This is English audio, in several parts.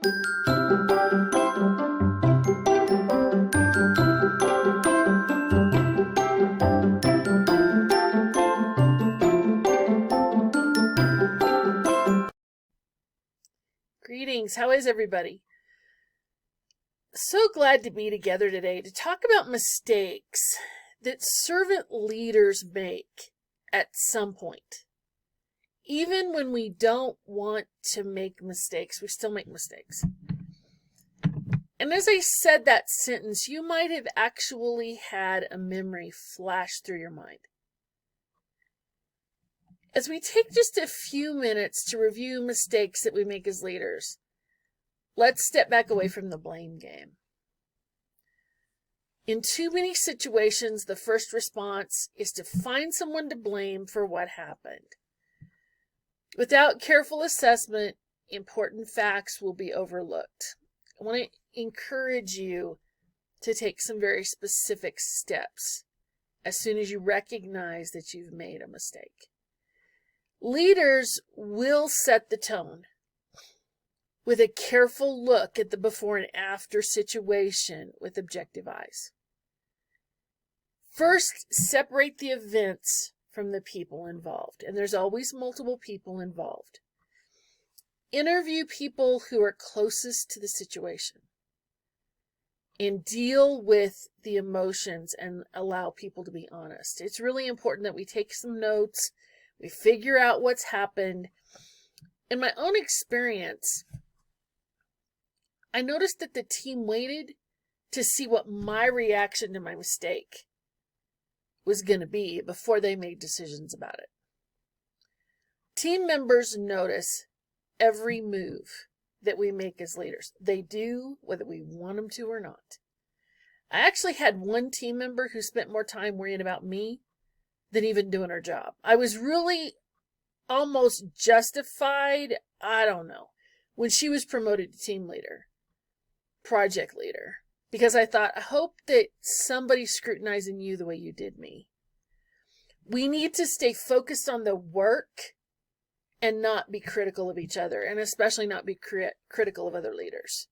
Greetings. How is everybody? So glad to be together today to talk about mistakes that servant leaders make at some point. Even when we don't want to make mistakes, we still make mistakes. And as I said that sentence, you might have actually had a memory flash through your mind. As we take just a few minutes to review mistakes that we make as leaders, let's step back away from the blame game. In too many situations, the first response is to find someone to blame for what happened. Without careful assessment, important facts will be overlooked. I want to encourage you to take some very specific steps as soon as you recognize that you've made a mistake. Leaders will set the tone with a careful look at the before and after situation with objective eyes. First, separate the events from the people involved, and there's always multiple people involved. Interview people who are closest to the situation and deal with the emotions and allow people to be honest. It's really important that we take some notes. We figure out what's happened. In my own experience, I noticed that the team waited to see what my reaction to my mistake was going to be before they made decisions about it. Team members notice every move that we make as leaders. They do, whether we want them to or not. I actually had one team member who spent more time worrying about me than even doing her job. I was really almost justified, I don't know, when she was promoted to team leader, project leader, because I thought, I hope that somebody's scrutinizing you the way you did me. We need to stay focused on the work and not be critical of each other, and especially not be critical of other leaders.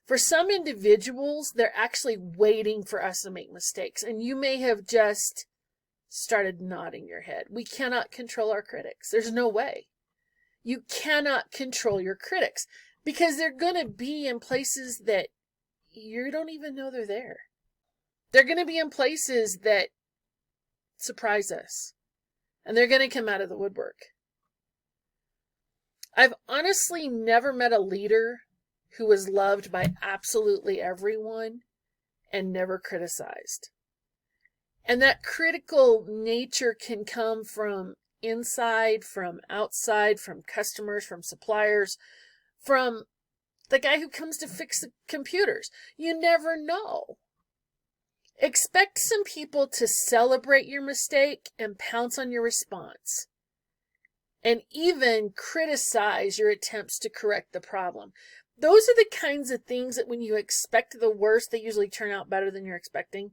For some individuals, they're actually waiting for us to make mistakes, and you may have just started nodding your head. We cannot control our critics. There's no way. You cannot control your critics because they're going to be in places that you don't even know they're there. They're going to be in places that surprise us, and they're going to come out of the woodwork. I've honestly never met a leader who was loved by absolutely everyone and never criticized. And that critical nature can come from inside, from outside, from customers, from suppliers, from the guy who comes to fix the computers. You never know. Expect some people to celebrate your mistake and pounce on your response, and even criticize your attempts to correct the problem. Those are the kinds of things that when you expect the worst, they usually turn out better than you're expecting.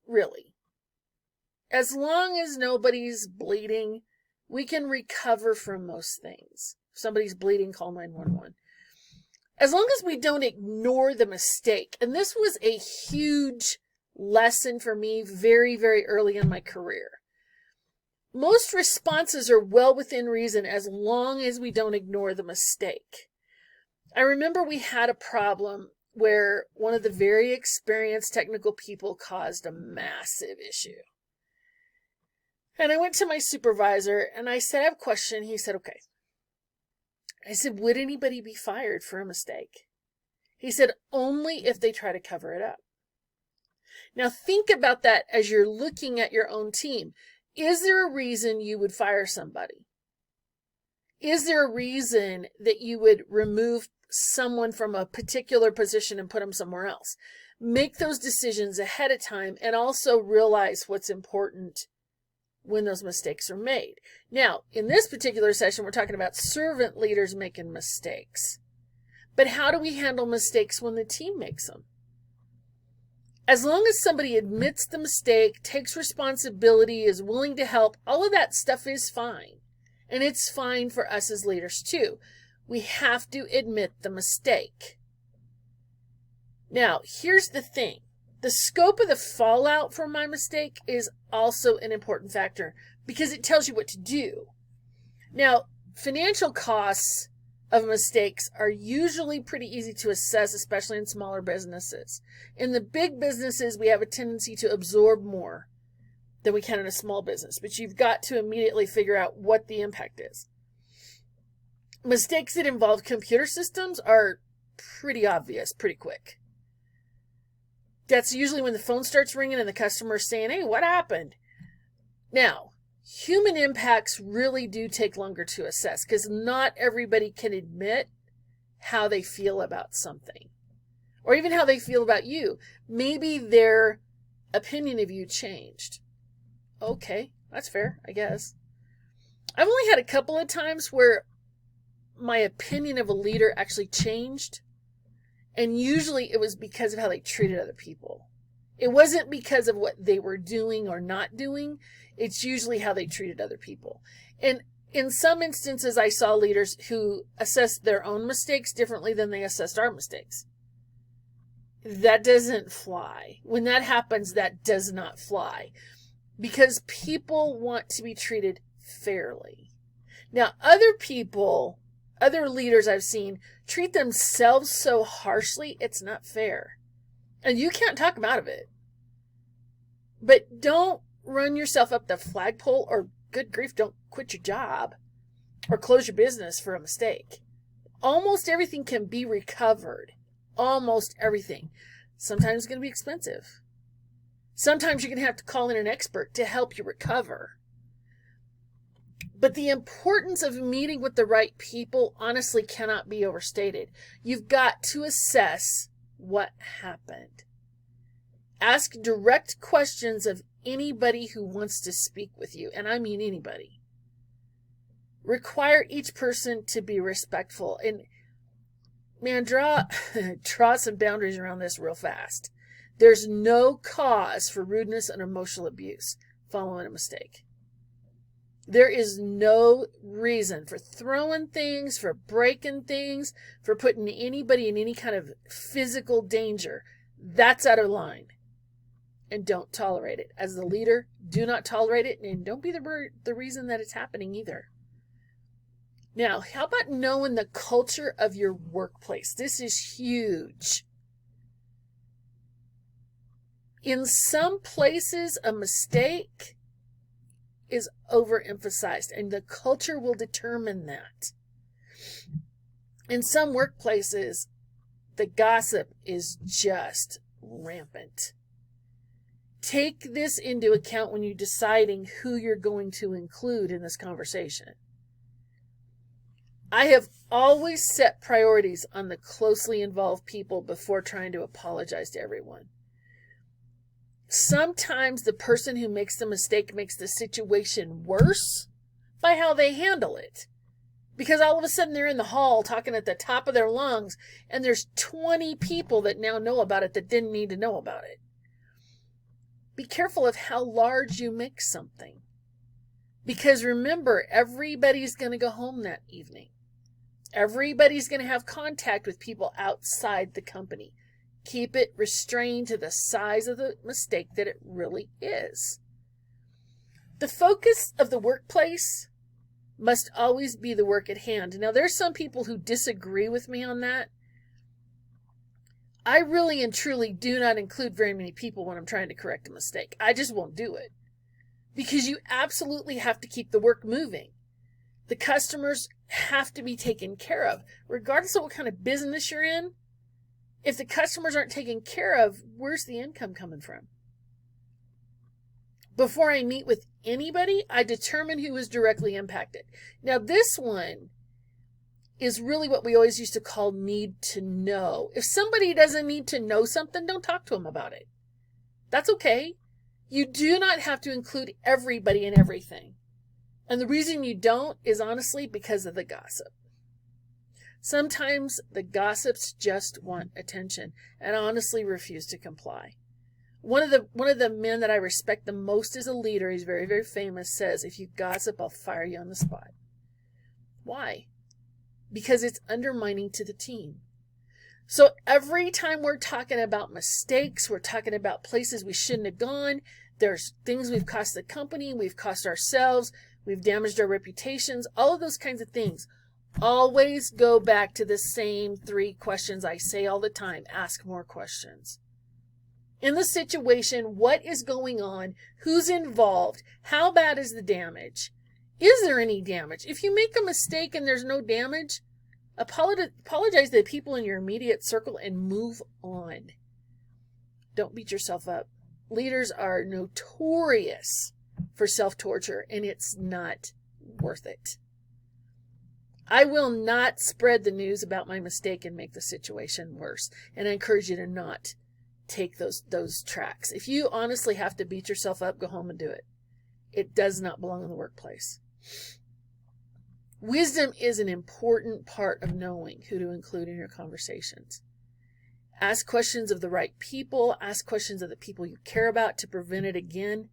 Really. As long as nobody's bleeding, we can recover from most things. If somebody's bleeding, call 911. As long as we don't ignore the mistake. And this was a huge lesson for me very, very early in my career. Most responses are well within reason as long as we don't ignore the mistake. I remember we had a problem where one of the very experienced technical people caused a massive issue. And I went to my supervisor and I said, I have a question. He said, okay. I said, would anybody be fired for a mistake? He said, only if they try to cover it up. Now think about that as you're looking at your own team. Is there a reason you would fire somebody? Is there a reason that you would remove someone from a particular position and put them somewhere else? Make those decisions ahead of time and also realize what's important when those mistakes are made. Now, in this particular session, we're talking about servant leaders making mistakes. But how do we handle mistakes when the team makes them? As long as somebody admits the mistake, takes responsibility, is willing to help, all of that stuff is fine. And it's fine for us as leaders too. We have to admit the mistake. Now, here's the thing. The scope of the fallout from my mistake is also an important factor because it tells you what to do. Now, financial costs of mistakes are usually pretty easy to assess, especially in smaller businesses. In the big businesses, we have a tendency to absorb more than we can in a small business, but you've got to immediately figure out what the impact is. Mistakes that involve computer systems are pretty obvious, pretty quick. That's usually when the phone starts ringing and the customer's saying, hey, what happened? Now, human impacts really do take longer to assess because not everybody can admit how they feel about something or even how they feel about you. Maybe their opinion of you changed. Okay, that's fair, I guess. I've only had a couple of times where my opinion of a leader actually changed. And usually it was because of how they treated other people. It wasn't because of what they were doing or not doing. It's usually how they treated other people. And in some instances, I saw leaders who assessed their own mistakes differently than they assessed our mistakes. That doesn't fly. When that happens, that does not fly. Because people want to be treated fairly. Now, other leaders I've seen treat themselves so harshly, it's not fair. And you can't talk them out of it. But don't run yourself up the flagpole or, good grief, don't quit your job or close your business for a mistake. Almost everything can be recovered. Almost everything. Sometimes it's going to be expensive. Sometimes you're going to have to call in an expert to help you recover. But the importance of meeting with the right people honestly cannot be overstated. You've got to assess what happened. Ask direct questions of anybody who wants to speak with you, and I mean anybody. Require each person to be respectful. And man, draw some boundaries around this real fast. There's no cause for rudeness and emotional abuse following a mistake. There is no reason for throwing things, for breaking things, for putting anybody in any kind of physical danger. That's out of line. And don't tolerate it. As the leader, do not tolerate it, and don't be the reason that it's happening either. Now, how about knowing the culture of your workplace? This is huge. In some places, a mistake is overemphasized, and the culture will determine that. In some workplaces, the gossip is just rampant. Take this into account when you're deciding who you're going to include in this conversation. I have always set priorities on the closely involved people before trying to apologize to everyone. Sometimes the person who makes the mistake makes the situation worse by how they handle it. Because all of a sudden they're in the hall talking at the top of their lungs, and there's 20 people that now know about it that didn't need to know about it. Be careful of how large you make something. Because remember, everybody's going to go home that evening. Everybody's going to have contact with people outside the company. Keep it restrained to the size of the mistake that it really is. The focus of the workplace must always be the work at hand. Now, there's some people who disagree with me on that. I really and truly do not include very many people when I'm trying to correct a mistake. I just won't do it. Because you absolutely have to keep the work moving. The customers have to be taken care of. Regardless of what kind of business you're in, if the customers aren't taken care of, where's the income coming from? Before I meet with anybody, I determine who is directly impacted. Now, this one is really what we always used to call need to know. If somebody doesn't need to know something, don't talk to them about it. That's okay. You do not have to include everybody in everything. And the reason you don't is honestly because of the gossip. Sometimes the gossips just want attention and honestly refuse to comply. One of the men that I respect the most as a leader, he's very, very famous, says, if you gossip, I'll fire you on the spot. Why? because it's undermining to the team. So every time we're talking about mistakes, we're talking about places we shouldn't have gone, there's things we've cost the company, we've cost ourselves, we've damaged our reputations, all of those kinds of things. Always go back to the same 3 questions I say all the time. Ask more questions. In the situation, what is going on? Who's involved? How bad is the damage? Is there any damage? If you make a mistake and there's no damage, apologize to the people in your immediate circle and move on. Don't beat yourself up. Leaders are notorious for self-torture, and it's not worth it. I will not spread the news about my mistake and make the situation worse. And I encourage you to not take those tracks. If you honestly have to beat yourself up, go home and do it. It does not belong in the workplace. Wisdom is an important part of knowing who to include in your conversations. Ask questions of the right people. Ask questions of the people you care about to prevent it again.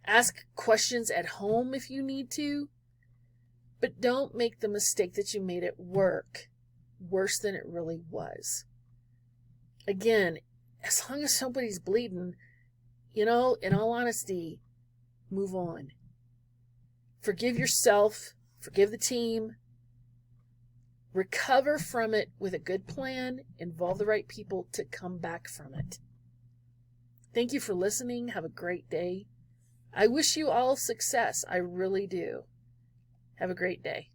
Ask questions at home if you need to. But don't make the mistake that you made at work worse than it really was. Again, as long as somebody's bleeding, in all honesty, move on. Forgive yourself. Forgive the team. Recover from it with a good plan. Involve the right people to come back from it. Thank you for listening. Have a great day. I wish you all success. I really do. Have a great day.